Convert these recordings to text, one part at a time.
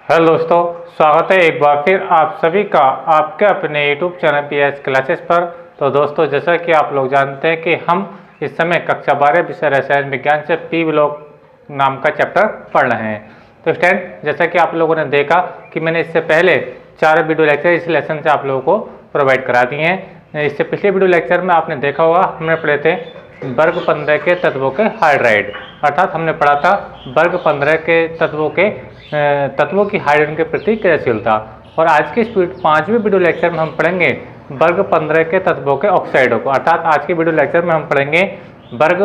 Hello दोस्तों, स्वागत है एक बार फिर आप सभी का आपके अपने यूट्यूब चैनल पीएस क्लासेस पर। तो दोस्तों, जैसा कि आप लोग जानते हैं कि हम इस समय कक्षा 12 विषय रसायन विज्ञान से पी ब्लॉक नाम का चैप्टर पढ़ रहे हैं। तो स्टूडेंट, जैसा कि आप लोगों ने देखा कि मैंने इससे पहले 4 वीडियो लेक्चर इस लेसन से आप लोगों को प्रोवाइड करा दिए हैं। इससे पिछले वीडियो लेक्चर में आपने देखा होगा हमने पढ़े थे वर्ग 15 के तत्वों के हाइड्राइड, अर्थात हमने पढ़ा था वर्ग 15 के तत्वों की हाइड्रोजन के प्रति क्रियाशीलता। और आज के इस 5वें वीडियो लेक्चर में हम पढ़ेंगे वर्ग 15 के तत्वों के ऑक्साइडों को। अर्थात आज के वीडियो लेक्चर में हम पढ़ेंगे वर्ग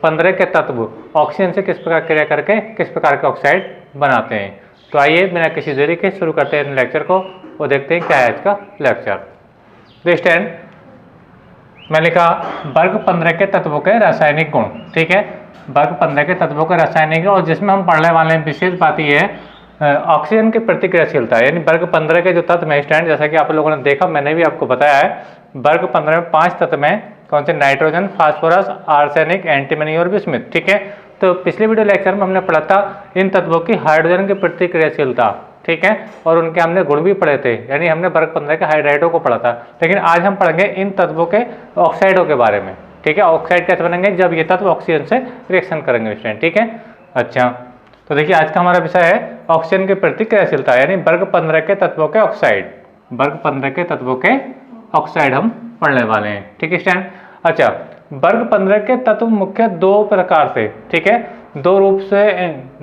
15 के तत्व ऑक्सीजन से किस प्रकार क्रिया करके किस प्रकार के ऑक्साइड बनाते हैं। तो आइए बिना किसी देरी के शुरू करते हैं लेक्चर को और देखते हैं क्या है आज का लेक्चर। तो स्टूडेंट, मैंने कहा वर्ग 15 के तत्वों के रासायनिक गुण, ठीक है, वर्ग 15 के तत्वों के रासायनिक गुण। और जिसमें हम पढ़ने वाले हैं विशेष बात यह है ऑक्सीजन की प्रतिक्रियाशीलता, यानी वर्ग 15 के जो तत्व है स्टैंड, जैसा कि आप लोगों ने देखा, मैंने भी आपको बताया है वर्ग 15 में 5 तत्व हैं। कौन से? नाइट्रोजन, फास्फोरस, आर्सेनिक, एंटीमनी और बिस्मुथ, ठीक है। तो पिछले वीडियो लेक्चर में हमने पढ़ा था इन तत्वों की हाइड्रोजन की प्रतिक्रियाशीलता, ठीक है, और उनके हमने गुण भी पढ़े थे, यानी हमने वर्ग 15 के हाइड्राइडों को पढ़ा था। लेकिन आज हम पढ़ेंगे इन तत्वों के ऑक्साइडों के बारे में, ठीक है। ऑक्साइड कैसे बनेंगे? जब ये तत्व ऑक्सीजन से रिएक्शन करेंगे स्टूडेंट, ठीक है। अच्छा, तो देखिए आज का हमारा विषय है ऑक्सीजन की प्रतिक्रियाशीलता, यानी वर्ग 15 के तत्वों के ऑक्साइड। वर्ग 15 के तत्वों के ऑक्साइड हम पढ़ने वाले हैं, ठीक है स्टूडेंट। अच्छा, वर्ग 15 के तत्व मुख्य 2 प्रकार से, ठीक है, 2 रूप से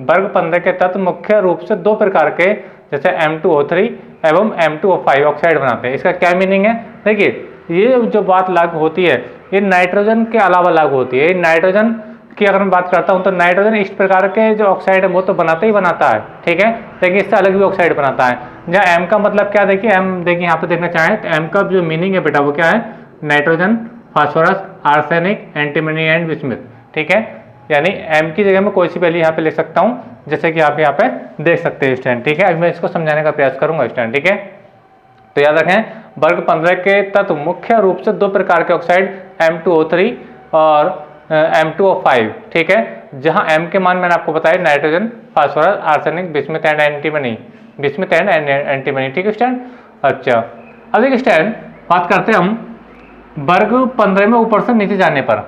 वर्ग 15 के तत्व मुख्य रूप से 2 प्रकार के, जैसे M2O3 एवं M2O5 ऑक्साइड बनाते हैं। इसका क्या मीनिंग है? देखिए, ये जो बात लागू होती है ये नाइट्रोजन के अलावा लागू होती है। नाइट्रोजन की अगर मैं बात करता हूँ तो नाइट्रोजन इस प्रकार के जो ऑक्साइड है वो तो बनाता ही बनाता है, ठीक है, लेकिन इससे अलग भी ऑक्साइड बनाता है। जहाँ एम का मतलब क्या, देखिए एम, देखिए यहाँ पे देखना चाहें तो एम का जो मीनिंग है बेटा वो क्या है? Nitrogen, phosphorus, arsenic, antimony and bismuth, ठीक है। यानी एम की जगह में कोई सी वैल्यू यहाँ पे लिख सकता हूँ, जैसे कि आप यहाँ पे देख सकते हैं स्टूडेंट, ठीक है। अभी मैं इसको समझाने का प्रयास करूंगा स्टूडेंट, ठीक है। तो याद रखें वर्ग 15 के तत्व मुख्य रूप से 2 प्रकार के ऑक्साइड M2O3 और M2O5, ठीक है, जहां M के मान मैंने आपको बताया nitrogen, phosphorus, arsenic, bismuth and antimony, bismuth and antimony, ठीक है स्टूडेंट। अच्छा, अब देखिए स्टूडेंट, बात करते हैं हम वर्ग 15 में ऊपर से नीचे जाने पर,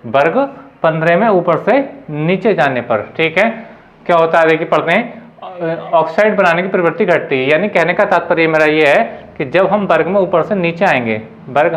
वर्ग 15 में ऊपर से नीचे जाने पर, ठीक है, क्या होता है? देखिए पढ़ते हैं ऑक्साइड बनाने की प्रवृत्ति घटती है। यानी कहने का तात्पर्य मेरा ये है कि जब हम वर्ग में ऊपर से नीचे आएंगे, वर्ग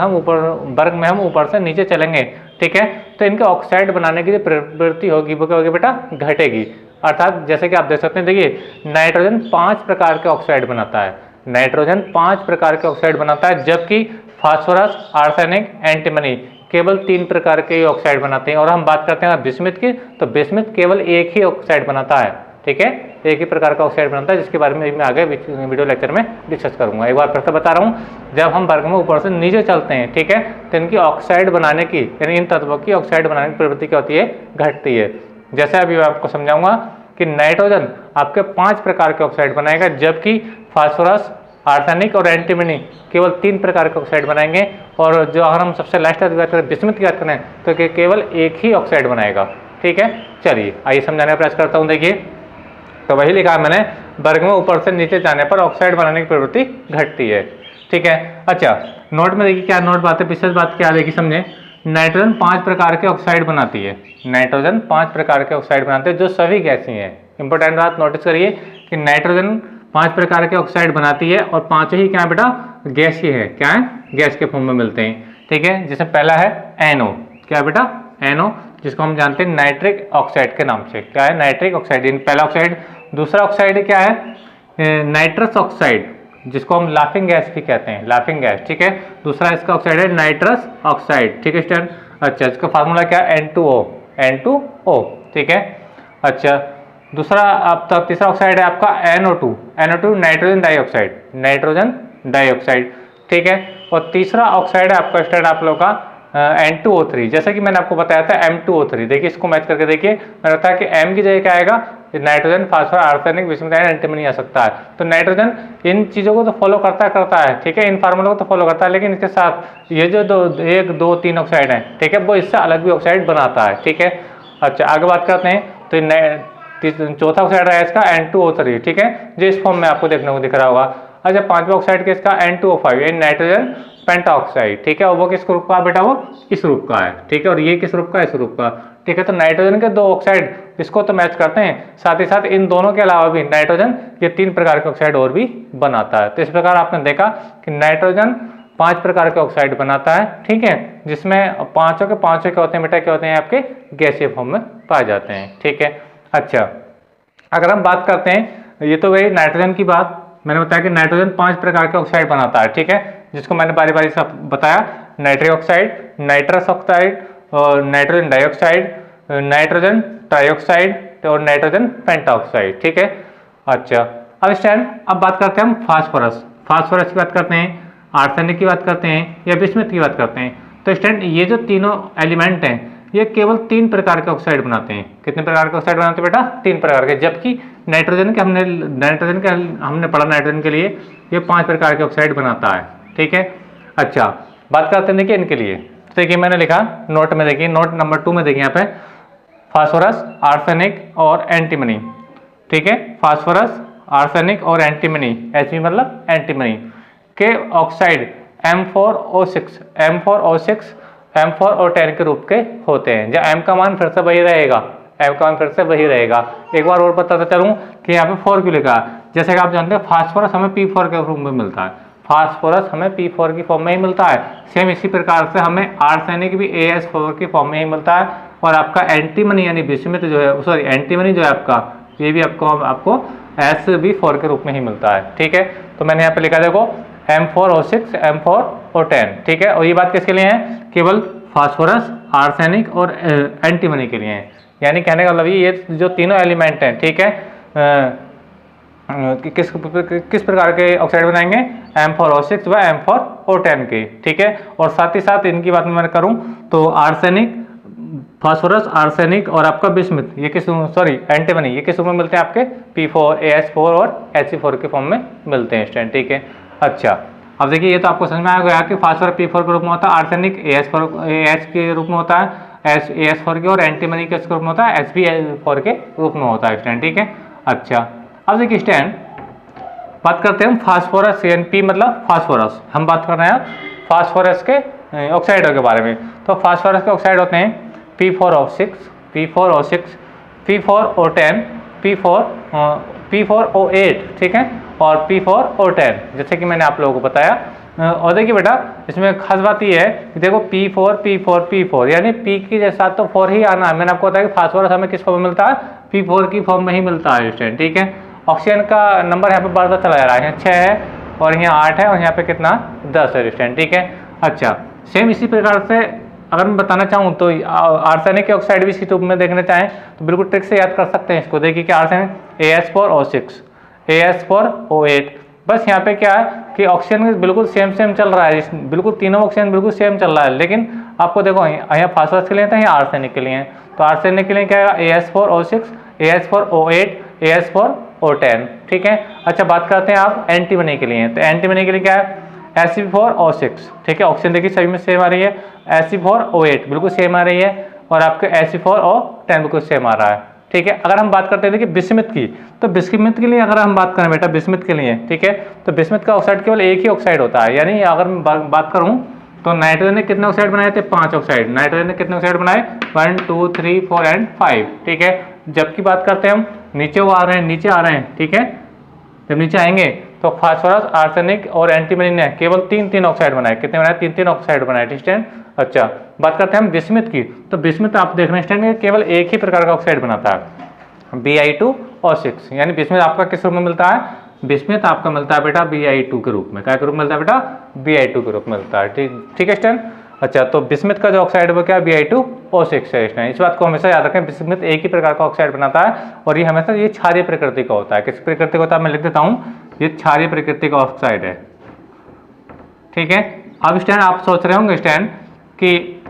में हम ऊपर से नीचे चलेंगे, ठीक है, तो इनके ऑक्साइड बनाने की जो प्रवृत्ति होगी वो क्या होगी बेटा? घटेगी। अर्थात जैसे कि आप देख सकते हैं, देखिए नाइट्रोजन 5 प्रकार के ऑक्साइड बनाता है, नाइट्रोजन 5 प्रकार के ऑक्साइड बनाता है, जबकि फास्फोरस, आर्सेनिक, एंटीमनी केवल 3 प्रकार के ऑक्साइड बनाते हैं। और हम बात करते हैं बिस्मुथ की, तो बिस्मुथ केवल एक ही ऑक्साइड बनाता है, ठीक है, एक ही प्रकार का ऑक्साइड बनाता है, जिसके बारे में मैं आगे वीडियो लेक्चर में डिस्कस करूंगा। एक बार फिर से बता रहा हूँ, जब हम वर्ग में ऊपर से नीचे चलते हैं, ठीक है, तो इनकी ऑक्साइड बनाने की, यानी इन तत्वों की ऑक्साइड बनाने की प्रवृत्ति क्या होती है? घटती है। जैसे अभी मैं आपको समझाऊंगा कि नाइट्रोजन आपके 5 प्रकार के ऑक्साइड बनाएगा, जबकि फास्फोरस, आर्सेनिक और एंटीमनी केवल 3 प्रकार के ऑक्साइड बनाएंगे। और जो अगर हम सबसे लास्ट की बात करें, बिस्मुथ की बात करें, तो केवल एक ही ऑक्साइड बनाएगा, ठीक है। चलिए आइए समझाने का प्रयास करता हूँ। देखिए, तो वही लिखा है मैंने, वर्ग में ऊपर से नीचे जाने पर ऑक्साइड बनाने की प्रवृत्ति घटती है, ठीक है। अच्छा, नोट में देखिए क्या नोट बात है, विशेष बात क्या है, देखिए समझे। नाइट्रोजन 5 प्रकार के ऑक्साइड बनाती है, नाइट्रोजन 5 प्रकार के ऑक्साइड बनाते हैं जो सभी गैसीय हैं। इंपॉर्टेंट बात नोटिस करिए कि नाइट्रोजन 5 प्रकार के ऑक्साइड बनाती है और 5 ही क्या है बेटा? गैसीय है। क्या है? गैस के फॉर्म में मिलते हैं, ठीक है। जैसे पहला है NO, क्या है बेटा? NO, जिसको हम जानते हैं नाइट्रिक ऑक्साइड के नाम से। क्या है? नाइट्रिक ऑक्साइड, पहला ऑक्साइड। दूसरा ऑक्साइड क्या है? नाइट्रस ऑक्साइड, जिसको हम लाफिंग गैस भी कहते हैं, लाफिंग गैस, ठीक है। दूसरा इसका ऑक्साइड है नाइट्रस ऑक्साइड, ठीक है स्टूडेंट। अच्छा, इसका फार्मूला क्या है? N2O, ठीक है। अच्छा, दूसरा अब तक तीसरा ऑक्साइड है आपका NO2 nitrogen dioxide, nitrogen dioxide, ठीक है। और तीसरा ऑक्साइड है आपका स्टूडेंट आप लोग का N2O3, जैसा कि मैंने आपको बताया था M2O3। देखिए इसको मैच करके देखिए, मैंने बताया कि M की जगह क्या आएगा? Nitrogen, phosphorus, arsenic, bismuth and antimony आ सकता है। तो नाइट्रोजन इन चीज़ों को तो फॉलो करता है, ठीक है, इन फार्मूलों को तो फॉलो करता है, लेकिन इसके साथ ये जो 1, 2, 3 ऑक्साइड हैं, ठीक है, वो इससे अलग भी ऑक्साइड बनाता है, ठीक है। अच्छा, आगे बात करते हैं। तो चौथा ऑक्साइड रहा है इसका N2O3, ठीक है, जो इस फॉर्म में आपको देखने को दिख रहा होगा। अच्छा, पांचवा ऑक्साइड किसका, N2O5 यानी नाइट्रोजन पेंटाऑक्साइड, ठीक है, और वो किस ग्रुप का बेटा, वो इस ग्रुप का है, ठीक है, और ये किस ग्रुप का, इस ग्रुप का, ठीक है। तो नाइट्रोजन के दो ऑक्साइड इसको तो मैच करते हैं, साथ ही साथ इन दोनों के अलावा भी नाइट्रोजन ये 3 प्रकार के ऑक्साइड और भी बनाता है। तो इस प्रकार आपने देखा कि नाइट्रोजन 5 प्रकार के ऑक्साइड बनाता है, ठीक है, जिसमें पांचों के क्या होते हैं बेटा, क्या होते हैं, आपके गैसीय फॉर्म में पाए जाते हैं, ठीक है। अच्छा, अगर हम बात करते हैं, ये तो वही नाइट्रोजन की बात मैंने बताया कि नाइट्रोजन 5 प्रकार के ऑक्साइड बनाता है, ठीक है, जिसको मैंने बारी बारी से बताया, नाइट्रिक ऑक्साइड, नाइट्रस ऑक्साइड, और नाइट्रोजन डाइऑक्साइड, नाइट्रोजन ट्राइऑक्साइड और नाइट्रोजन पेंटाऑक्साइड, ठीक है। अच्छा, अब स्टैंड, अब बात करते हैं हम फास्फोरस की बात करते हैं, आर्सेनिक की बात करते हैं या बिस्मुथ की बात करते हैं। तो स्टैंड, ये जो तीनों एलिमेंट हैं ये केवल 3 प्रकार के ऑक्साइड बनाते हैं। कितने प्रकार के ऑक्साइड बनाते हैं बेटा, 3 प्रकार के, जबकि नाइट्रोजन के हमने पढ़ा, नाइट्रोजन के लिए ये 5 प्रकार के ऑक्साइड बनाता है, ठीक है। अच्छा, बात करते हैं देखिए इनके लिए। तो देखिए मैंने लिखा नोट में, देखिए नोट नंबर 2 में देखिए यहाँ पे फास्फोरस, आर्सेनिक और एंटीमनी, ठीक है, फास्फोरस, आर्सेनिक और एंटीमनी, Hb मतलब एंटीमनी के ऑक्साइड M4O6, M4 और 10 के रूप के होते हैं। जब M का मान फिर से वही रहेगा, एक बार और बताता चलूँ कि यहाँ पे 4 क्यों लिखा है। जैसे कि आप जानते हैं फास्फोरस हमें P4 के रूप में मिलता है, फास्फोरस हमें P4 की फॉर्म में ही मिलता है। सेम इसी प्रकार से हमें आर्सेनिक भी AS4 की फॉर्म में ही मिलता है, और आपका एंटीमनी यानी बिस्मुथ जो है, सॉरी एंटीमनी जो है आपका, ये भी आपको Sb4 के रूप में ही मिलता है, ठीक है। तो मैंने यहाँ पे लिखा देखो M4O6, M4O10, ठीक है, और ये बात किसके लिए है, केवल फास्फोरस, आर्सेनिक और एंटीमनी के लिए है। यानी कहने का मतलब ये जो तीनों एलिमेंट हैं, ठीक है, किस प्रकार के ऑक्साइड बनाएंगे, M4O6 व M4O10 के, ठीक है। और साथ ही साथ इनकी बात मैं करूं तो आर्सेनिक, फास्फोरस, आर्सेनिक और आपका बिस्मुथ, ये किस, सॉरी एंटीमनी, ये किस रूप में मिलते हैं, आपके P4, AS4 और Hc4 के फॉर्म में मिलते हैं स्टैंड, ठीक है। अच्छा, अब देखिए ये तो आपको समझ में आ गया कि फास्फोरस P4 के रूप में होता है, आर्सेनिक AS के रूप में होता है, AS4 के, और एंटीमनी के रूप में होता है, Sb4 के रूप में होता है स्टैंड, ठीक है। अच्छा, अब देखिए स्टैंड, बात करते हैं हम फास्फोरस, P मतलब फास्फोरस, हम बात कर रहे हैं फास्फोरस के ऑक्साइडों के बारे में। तो फास्फोरस के ऑक्साइड होते हैं P4O6, P4O10, P4O8, ठीक है, और P4O10, जैसे कि मैंने आप लोगों को बताया। और देखिए बेटा, इसमें खास बात ये है कि देखो P4 यानी P की जैसा तो 4 ही आना है। मैंने आपको बताया कि फास्फोरस हमें किस फॉर्म में मिलता है, P4 की फॉर्म में ही मिलता है स्टूडेंट, ठीक है। ऑक्सीजन का नंबर यहाँ पे बढ़ता चला जा रहा है, यहाँ 6 है और यहाँ 8 है और यहाँ पे कितना 10 है स्टूडेंट, ठीक है। अच्छा, सेम इसी प्रकार से अगर मैं बताना चाहूँ तो आर्सेनिक के ऑक्साइड भी इसी रूप में देखना चाहें तो बिल्कुल ट्रिक से याद कर सकते हैं इसको। देखिए कि आर्सेनिक AS4O6, AS4O8, बस यहाँ पे क्या है कि ऑक्सीजन बिल्कुल सेम चल रहा है, बिल्कुल तीनों ऑक्सीजन बिल्कुल सेम चल रहा है, लेकिन आपको देखो यहाँ फास्फोरस के लिए था, यहाँ आर्सेनिक के लिए। तो आर्सेनिक के लिए क्या है, AS4O6, AS4O8, AS4O10, ठीक है। अच्छा, बात करते हैं आप एंटीमनी के लिए। तो एंटीमनी के लिए क्या है, Sb4O6, ठीक है, ऑक्सीजन देखिए सभी में सेम आ रही है, Sb4O8 बिल्कुल सेम आ रही है, और आपके Sb4O10 बिल्कुल सेम आ रहा है, ठीक है। अगर हम बात करते हैं देखिए बिस्मुथ की, तो बिस्मुथ के लिए अगर हम बात करें बेटा, बिस्मुथ के लिए, ठीक है, तो बिस्मुथ का ऑक्साइड केवल एक ही ऑक्साइड होता है। यानी अगर मैं बात करूं तो नाइट्रोजन ने कितने ऑक्साइड बनाए थे, 5 ऑक्साइड। नाइट्रोजन ने कितने ऑक्साइड बनाए, 1 2 3 4 एंड 5, ठीक है। जबकि बात करते हैं हम नीचे वो आ रहे हैं, नीचे आ रहे हैं, ठीक है। जब नीचे आएंगे तो फास्फोरस, आर्सेनिक और एंटीमनी ने केवल 3 ऑक्साइड बनाए। कितने बनाए, 3 ऑक्साइड बनाए, ठीक है। अच्छा, बात करते हैं हम बिस्मुथ की। तो बिस्मुथ आप देख रहे हैं केवल एक ही प्रकार का ऑक्साइड बनाता है, Bi2O6। यानी बिस्मुथ आपका किस रूप में मिलता है, बिस्मुथ आपका मिलता है बेटा Bi2 के रूप में। क्या के रूप में मिलता है बेटा, Bi2 के रूप में मिलता है, ठीक है स्टूडेंट। अच्छा, तो बिस्मुथ का जो ऑक्साइड है वो क्या, Bi2O6 है। इस बात को हमेशा याद रखें, बिस्मुथ एक ही प्रकार का ऑक्साइड बनाता है और ये हमेशा ये क्षारीय प्रकृति का होता है। किस प्रकृति का होता है, मैं लिख देता हूँ, ये क्षारीय प्रकृति का ऑक्साइड है, ठीक है। अब स्टैंड आप सोच रहे होंगे स्टैंड कि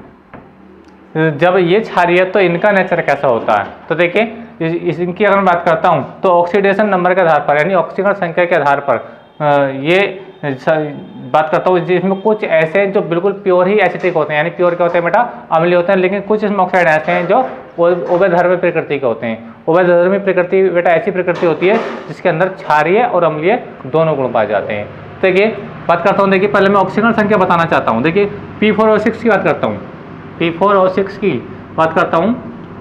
जब ये क्षारीय है तो इनका नेचर कैसा होता है। तो देखिए इनकी अगर मैं बात करता हूँ तो ऑक्सीडेशन नंबर के आधार पर, यानी ऑक्सीजन संख्या के आधार पर ये बात करता हूँ जिसमें कुछ ऐसे हैं जो बिल्कुल प्योर ही एसिटिक होते हैं, यानी प्योर क्या होते हैं बेटा, अम्लीय होते हैं, लेकिन कुछ इसमें ऑक्साइड ऐसे हैं जो उभयधर्मी प्रकृति के होते हैं। उभयधर्मी प्रकृति बेटा ऐसी प्रकृति होती है जिसके अंदर क्षारीय और अम्लीय दोनों गुण पाए जाते हैं। देखिए बात करता हूँ, देखिए पहले मैं ऑक्सीकरण संख्या बताना चाहता हूँ। देखिए P4O6 की बात करता हूँ, P4O6 की बात करता हूँ,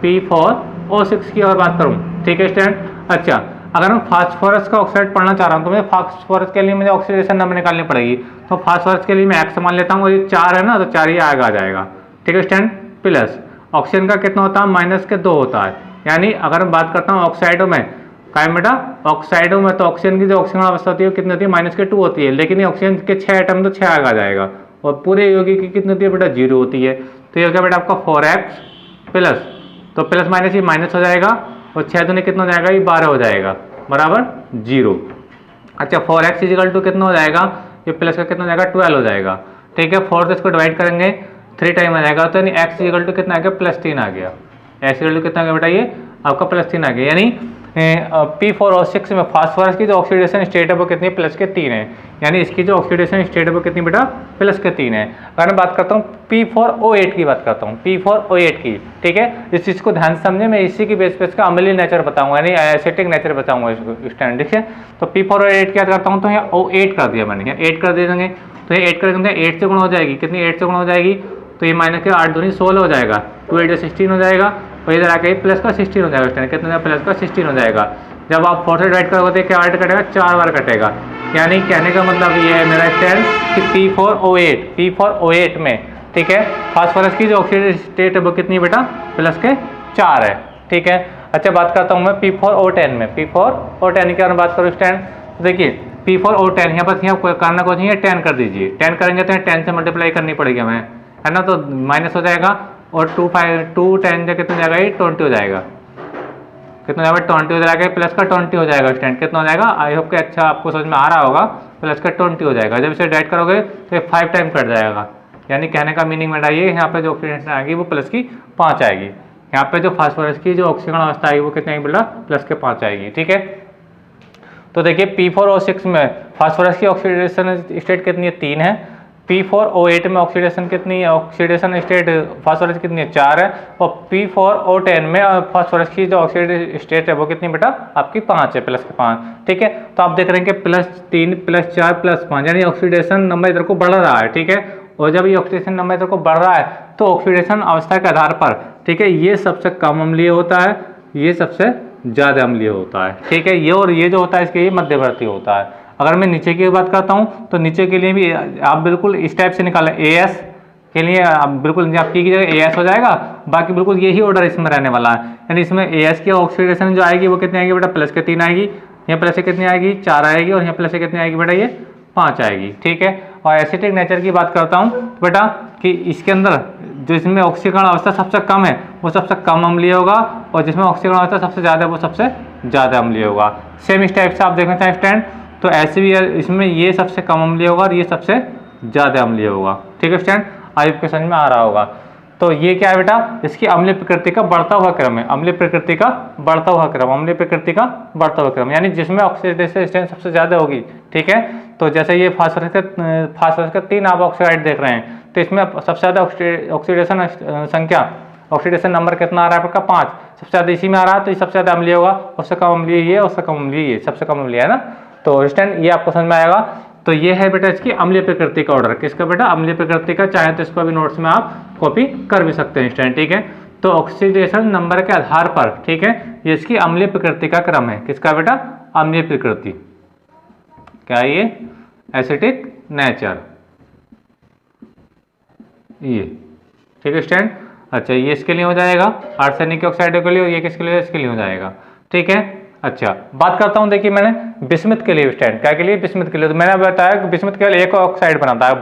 P4O6 की अगर बात करूँ, ठीक है स्टूडेंट। अच्छा, अगर मैं फास्फोरस का ऑक्साइड पढ़ना चाह रहा हूँ तो मुझे फास्फोरस के लिए मुझे ऑक्सीडेशन नंबर निकालनी पड़ेगी। तो फास्फोरस के लिए मैं X मान लेता हूँ, और ये 4 है ना, तो 4 ही आगे आ जाएगा, ठीक है स्टूडेंट। प्लस ऑक्सीजन का कितना होता है, -2 होता है। यानी अगर मैं बात करता हूँ ऑक्साइडों में, क्या है बेटा, ऑक्साइडों में तो ऑक्सीजन की जो ऑक्सीजन अवस्था होती है वो कितनी होती है, -2 होती है, लेकिन ये ऑक्सीजन के 6 एटम तो 6 आगे आ जाएगा, और पूरे यौगिक की कितनी होती है बेटा, 0 होती है। तो ये हो गया बेटा आपका 4x प्लस, तो प्लस माइनस ये माइनस हो जाएगा, और 6 दूनी कितना हो जाएगा, ये 12 हो जाएगा, बराबर 0। अच्छा 4x इजिकल टू कितना हो जाएगा, ये प्लस का कितना हो जाएगा, 12 हो जाएगा, ठीक है। 4 से इसको डिवाइड करेंगे 3 टाइम आ जाएगा, तो यानी x इजिकल टू कितना आ गया, +3 आ गया। x इजिकल टू कितना आ गया बेटा, ये आपका +3 आ गया। यानी P4O6 में फास्फोरस की जो ऑक्सीडेशन स्टेट है वो कितनी है, +3 है। यानी इसकी जो ऑक्सीडेशन स्टेट है वो कितनी बेटा, +3 है। अगर मैं बात करता हूँ P4O8 की बात करता हूँ, P4O8 की, ठीक है। इस चीज़ को ध्यान से समझे, मैं इसी की बेस पे इसका अम्लीय नेचर बताऊंगा, यानी एसिटिक नेचर बताऊंगा इसको स्टैंड, ठीक है। तो P4O8 की बात करता हूँ, तो यहाँ O8 कर दिया मैंने, यहाँ 8 कर दे देंगे, तो ये 8 कर देंगे, 8 से गुण हो जाएगी, कितनी 8 से गुण हो जाएगी, तो ये माइनस के 8 दूनी 16 हो जाएगा, 2 8 16 हो जाएगा, और इधर आके प्लस का 16 हो जाएगा स्टैंड, कितना प्लस का 16 हो जाएगा। जब आप 4 से डिवाइड करोगे तो क्या 8 कटेगा, 4 बार कटेगा। यानी कहने का मतलब ये है मेरा स्टैंड कि P4O8 में, ठीक है, फास्फोरस की जो ऑक्सीडेशन स्टेट है वो कितनी बेटा, +4 है, ठीक है। अच्छा बात करता हूँ मैं P4O10 में, P4O10 की अगर बात करूँ स्टैंड, तो देखिए P4O10 यहाँ पर यहाँ करना कुछ नहीं है, 10 कर दीजिए, 10 करेंगे तो 10 से मल्टीप्लाई करनी पड़ेगी हमें, है ना, तो माइनस हो जाएगा, और 2 10 से कितना जाएगा, ये 20 हो जाएगा, कितना जाएगा 20 हो जाएगा, प्लस का 20 हो जाएगा स्टैंड, कितना हो जाएगा, आई होप कि अच्छा आपको समझ में आ रहा होगा, प्लस का 20 हो जाएगा। जब इसे डिवाइड करोगे तो 5 टाइम कट जाएगा, यानी कहने का मीनिंग में आइए यहाँ पे जो ऑक्सीडेशन आएगी वो प्लस की 5 आएगी, यहाँ पे जो फास्फोरस की जो ऑक्सीकरण अवस्था आएगी वो कितनी आएगी बेटा, प्लस के 5 आएगी, ठीक है। तो देखिए P4O6 में फास्फोरस की ऑक्सीडेशन स्टेट कितनी है, 3 है। P4O8 में ऑक्सीडेशन कितनी है, ऑक्सीडेशन स्टेट फास्फोरस कितनी है, 4 है। और P4O10 में फास्फोरस की जो ऑक्सीडेशन स्टेट है वो कितनी बेटा, आपकी 5 है, +5, ठीक है। तो आप देख रहे हैं कि +3 +4 +5, यानी ऑक्सीडेशन नंबर इधर को बढ़ रहा है, ठीक है। और जब ये ऑक्सीडेशन नंबर इधर को बढ़ रहा है तो ऑक्सीडेशन अवस्था के आधार पर, ठीक है, ये सबसे कम अम्लीय होता है, ये सबसे ज़्यादा अम्लीय होता है, ठीक है। ये और ये जो होता है इसके ये मध्यवर्ती होता है। अगर मैं नीचे की बात करता हूँ तो नीचे के लिए भी आप बिल्कुल इस टाइप से निकालें, AS के लिए आप बिल्कुल आप P की जगह AS हो जाएगा, बाकी बिल्कुल यही ऑर्डर इसमें रहने वाला है। यानी इसमें AS की ऑक्सीडेशन जो आएगी वो कितनी आएगी बेटा, +3 आएगी, यहाँ प्लस से कितनी आएगी, 4 आएगी, और यहाँ प्लस से कितनी आएगी बेटा, ये 5 आएगी, ठीक है। और एसिटिक नेचर की बात करता हूँ तो बेटा कि इसके अंदर जो इसमें ऑक्सीकरण अवस्था सबसे कम है वो सबसे कम अम्लीय होगा, और जिसमें ऑक्सीकरण अवस्था सबसे ज़्यादा है वो सबसे ज़्यादा अम्लीय होगा। सेम इस टाइप से आप देखना चाहें स्टैंड, तो ऐसे भी इसमें ये सबसे कम अम्लीय होगा और ये सबसे ज़्यादा अम्लीय होगा, ठीक है स्टैंड, आपके समझ में आ रहा होगा। तो ये क्या है बेटा, इसकी अम्लीय प्रकृति का बढ़ता हुआ क्रम है, अम्लीय प्रकृति का बढ़ता हुआ क्रम, अम्लीय प्रकृति का बढ़ता हुआ क्रम, यानी जिसमें ऑक्सीडेशन स्टेट सबसे ज़्यादा होगी, ठीक है। तो जैसे ये फास्फोरस का 3 आप ऑक्साइड देख रहे हैं, तो इसमें सबसे ज़्यादा ऑक्सीडेशन संख्या, ऑक्सीडेशन नंबर कितना आ रहा है आपका, 5, सबसे ज़्यादा इसी में आ रहा है, तो ये सबसे ज़्यादा अम्लीय होगा, उससे कम अम्लीय ये, उससे कम अम्लीय ये, सबसे कम अम्लीय है ना। तो स्टैंड ये आपको समझ में आएगा। तो ये है बेटा इसकी अम्लीय प्रकृति का ऑर्डर, किसका बेटा, अम्लीय प्रकृति का। चाहे तो इसको अभी नोट्स में आप कॉपी कर भी सकते हैं स्टैंड, ठीक है। तो ऑक्सीडेशन नंबर के आधार पर, ठीक है, ये इसकी अम्लीय प्रकृति का क्रम है, किसका बेटा, अम्लीय प्रकृति, क्या ये एसिटिक नेचर, ये, ठीक है स्टैंड। अच्छा ये इसके लिए हो जाएगा, आर्सेनिक ऑक्साइड के लिए, और ये किसके लिए, इसके लिए हो जाएगा, ठीक है। अच्छा बात करता हूं, देखिए मैंने बिस्मिथ के लिए स्टैंड, क्या के लिए, बिस्मिथ के लिए, तो मैंने बताया कि बिस्मिथ केवल एक ऑक्साइड बनाता है,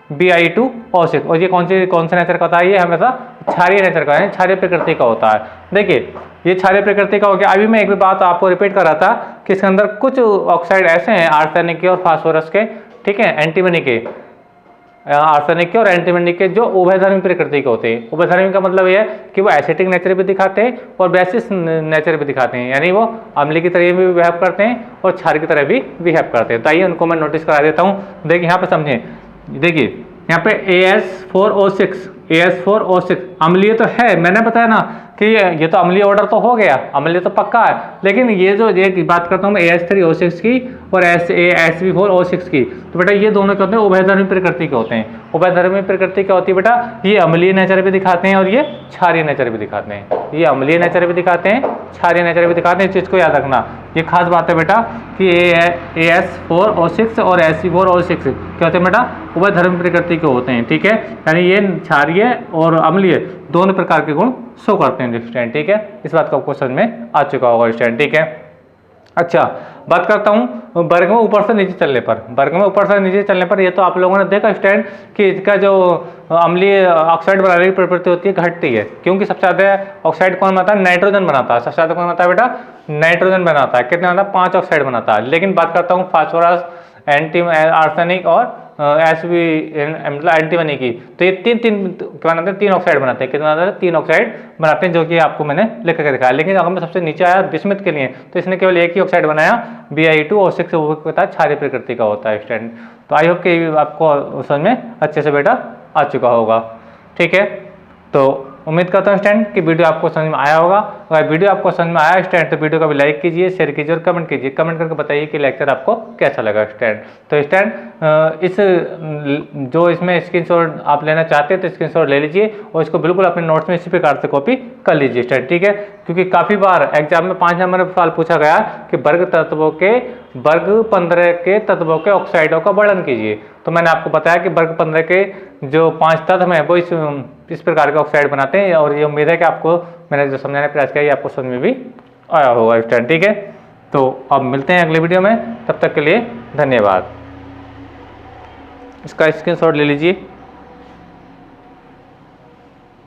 Bi2O6, और ये कौन से नेचर का होता है, ये हमेशा क्षारीय नेचर का है, क्षारीय प्रकृति का होता है। देखिए ये क्षारीय प्रकृति का हो गया। अभी मैं एक बात आपको रिपीट कर रहा था कि इसके अंदर कुछ ऑक्साइड ऐसे हैं आर्सेनिक के और फास्फोरस के, ठीक है, एंटीमनी के, आर्सेनिक के और एंटीमनी के जो उभयधर्मी प्रकृति के होते हैं। उभयधर्मी का मतलब यह है कि वो एसिटिक नेचर भी दिखाते हैं और बेसिस नेचर भी दिखाते हैं, यानी वो अम्लीय की तरह भी बिहेव करते हैं और क्षार की तरह भी बिहेव करते हैं। तो आइए उनको मैं नोटिस करा देता हूँ। देखिए यहाँ पे समझें, देखिए यहाँ पे AS4O6 अम्लीय तो है, मैंने बताया ना कि ये तो अम्लीय ऑर्डर तो हो गया, अम्लीय तो पक्का है, लेकिन ये जो एक बात करता हूँ मैं AS3O6 की और SB4O6 की, तो बेटा ये दोनों क्या होते हैं, उभयधर्मी प्रकृति के होते हैं। उभयधर्मी प्रकृति क्या होती है बेटा, ये अम्लीय नेचर भी दिखाते हैं और ये क्षारीय नेचर भी दिखाते हैं। ये अम्लीय नेचर भी दिखाते हैं, क्षारीय नेचर भी दिखाते हैं। इस चीज़ को याद रखना, ये खास बात है बेटा कि AS4O6 और SB4O6 क्या होते हैं बेटा, उभयधर्मी प्रकृति के होते हैं। ठीक है, यानी ये क्षारीय और अम्लीय दोनों प्रकार के गुण शो करते हैं स्टूडेंट। ठीक है, इस बात का आपको समझ में आ चुका होगा स्टूडेंट। ठीक है, अच्छा बात करता हूँ वर्ग में ऊपर से नीचे चलने पर। वर्ग में ऊपर से नीचे चलने पर ये तो आप लोगों ने देखा स्टूडेंट कि इसका जो अम्लीय ऑक्साइड बनाने की प्रवृत्ति होती है घटती है, क्योंकि सबसे ज़्यादा ऑक्साइड कौन बनाता है, नाइट्रोजन बनाता है। सबसे ज़्यादा कौन बनाता है बेटा, नाइट्रोजन बनाता है। कितना बनाता है, 5 ऑक्साइड बनाता है। लेकिन बात करता हूँ फास्फोरस, आर्सेनिक और SB मतलब एंटीमनी की, तो ये क्या बनाते हैं, 3 ऑक्साइड बनाते हैं। कितना बनाते हैं, 3 ऑक्साइड बनाते हैं, जो कि आपको मैंने लिख कर दिखाया। लेकिन अगर मैं सबसे नीचे आया बिस्मिथ के लिए, तो इसने केवल एक ही ऑक्साइड बनाया Bi2O6, वो कहता है क्षारीय प्रकृति का होता है स्टूडेंट। तो आई होप कि आपको समझ में अच्छे से बेटा आ चुका होगा। ठीक है, तो उम्मीद करता हूँ स्टूडेंट कि वीडियो आपको समझ में आया होगा। अगर वीडियो आपको समझ में आया स्टूडेंट तो वीडियो को भी लाइक कीजिए, शेयर कीजिए और कमेंट कीजिए। कमेंट करके बताइए कि लेक्चर आपको कैसा लगा स्टूडेंट। तो स्टूडेंट इस जो इसमें स्क्रीनशॉट आप लेना चाहते हैं तो स्क्रीनशॉट ले लीजिए और इसको बिल्कुल अपने नोट्स में इसी प्रकार से कॉपी कर लीजिए स्टूडेंट। ठीक है, क्योंकि काफ़ी बार एग्जाम में 5 नंबर में सवाल पूछा गया कि वर्ग 15 के तत्वों के ऑक्साइडों का वर्णन कीजिए। तो मैंने आपको बताया कि वर्ग 15 के जो 5 तत्व हैं वो इस प्रकार के ऑक्साइड बनाते हैं, और ये उम्मीद है कि आपको मैंने जो समझाने का प्रयास किया ये आपको समझ में भी आया होगा स्टूडेंट। ठीक है, तो अब मिलते हैं अगले वीडियो में, तब तक के लिए धन्यवाद। इसका स्क्रीनशॉट ले लीजिए।